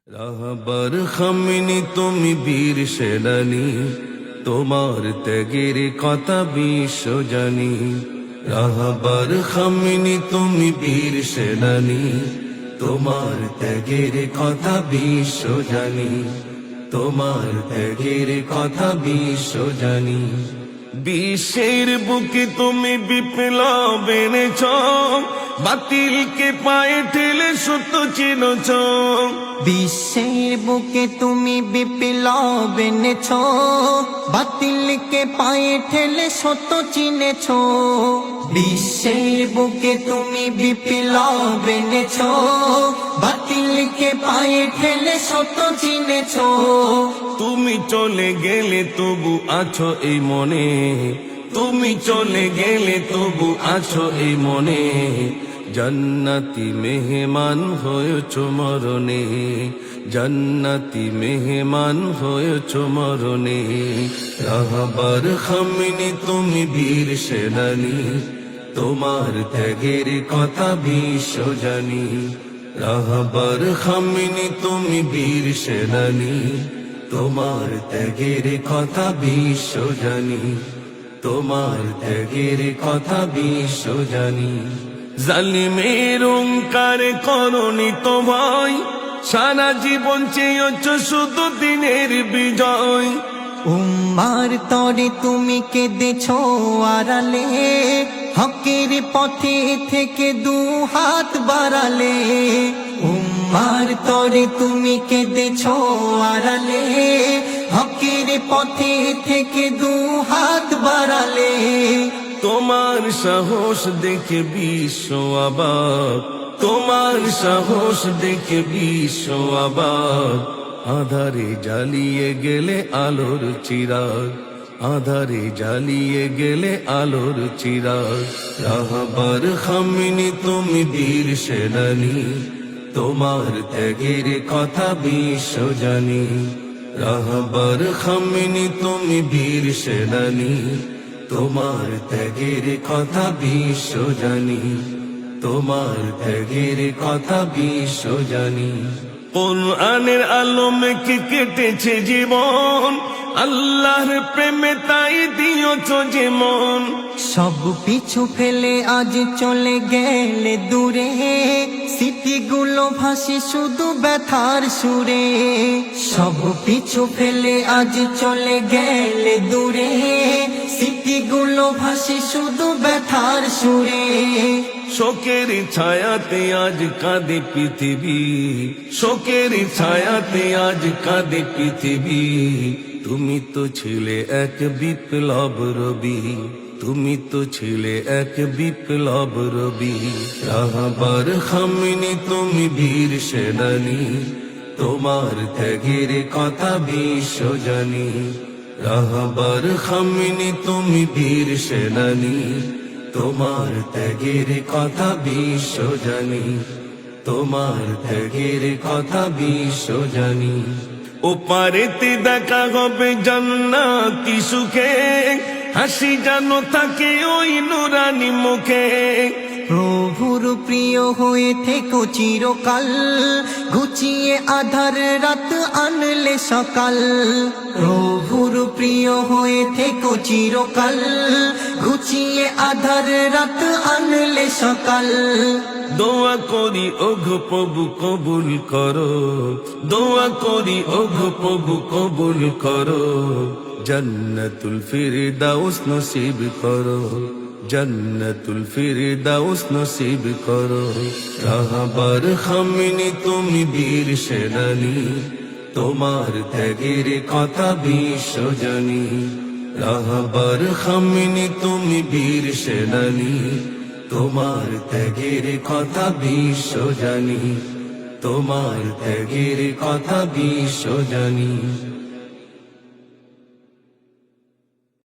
রাহবার Khamenei তুমি বীর সেনানী, তোমার ত্যাগের কথা বিশ্ব জানি। রাহবার খামিনি তুমি বীর সেনানী, তোমার ত্যাগের কথা বিশ্ব জানি। তোমার ত্যাগের কথা বিশ্ব জানি। বিশ্বের বুকে তুমি বিপ্লব এনেছ, বাতিলকে পায়ে ঠেলে সত্য চিনছ। বিশ্বের বুকে তুমি বিপ্লব এনেছ, বাতিলকে পায়ে ঠেলে সত্য চিনেছ। বিশ্বের বুকে তুমি বিপ্লব এনেছ, বাতিলকে পায়ে ঠেলে সত্য চিনেছ। তুমি চলে গেলে তবু আছো এই মনে, তুমি চলে গেলে তবু আছো এই মনে। জান্নাতি মেহমান হয়েছ মরণে, জান্নাতি মেহমান হয়েছ মরণে। রাহবার খামিনি তুমি বীর সেনানী, তোমার ত্যাগের কথা বিশ্ব জানি। রাহবার খামিনি তুমি বীর সেনানী, তোমার ত্যাগের কথা বিশ্ব জানি। তোমার ত্যাগের কথা বিশ্ব জানি। জালিমের অহংকারে করনি তো ভয়, সারা জীবন চেয়েছ শুধু দিনের বিজয়। উম্মার তরে তুমি কেঁদেছ আড়ালে, হকের পথে থেকে দু হাত বাড়ালে। উম্মার তরে তুমি কেঁদেছ আড়ালে, হকের পথে থেকে দু হাত বাড়ালে। তোমার সাহস দেখে বিশ্ব অবাক, তোমার সাহস দেখে বিশ্ব অবাক। আধারে জ্বালিয়ে গেলে আলোর চিরাগ, আধারে জ্বালিয়ে গেলে আলোর চিরাগ। রাহবার খামিনি তুমি বীর সেনানী, তোমার ত্যাগের কথা বিশ্ব জানি। রাহবার খামিনি তুমি বীর সেনানী, তোমার ত্যাগের কথা বিশ্ব জানি। তোমার ত্যাগের কথা বিশ্ব জানি। কোরআনের আলো মেখে কেটেছে জীবন, আল্লাহর প্রেমে তাই দিয়েছ যেমন। সব পিছু ফেলে আজ চলে গেলে দূরে, স্মৃতিগুলো ভাসে শুধু ব্যথার সুরে। সব পিছু ফেলে আজ চলে গেলে দূরে, স্মৃতিগুলো ভাসে শুধু ব্যথার সুরে। শোকের ছায়াতে আজ কাঁদে পৃথিবী, শোকের ছায়াতে আজ কাঁদে পৃথিবী। তুমি তো ছিলে এক বিপ্লব রবি, তুমি তো ছিলে এক বিপ্লব রবি। রাহবার খামিনি তুমি বীর সেনানী, তোমার ত্যাগের কথা বিশ্ব জানি। রাহবার খামিনি তুমি বীর সেনানী, তোমার ত্যাগের কথা বিশ্ব জানি। তোমার ত্যাগের কথা বিশ্ব জানি। ওপারেতে দেখা হবে জান্নাতি সুখে, হাসি যেন থাকে ওই নুরানি মুখে। প্রভুর প্রিয় হয়ে থেকো চিরকাল, ঘুচিয়ে আধার রাত আনলে সকাল। প্রভুর প্রিয় হয়ে থেকো চিরকাল, ঘুচিয়ে আধার রাত আনলে সকাল। দোয়া করি ওগো প্রভু কবুল করো, দোয়া করি ওগো প্রভু কবুল করো। জান্নাতুল ফিরদাউস নসিব করো, জান্নাতুল ফিরদাউস নসিব করো। রাহবার খামিনি তুমি বীর সেনানী, তোমার ত্যাগের কথা বিশ্ব জানি। রাহবার খামিনি তুমি বীর সেনানী, তোমার ত্যাগের কথা বিশ্ব জানি। তোমার ত্যাগের কথা বিশ্ব জানি।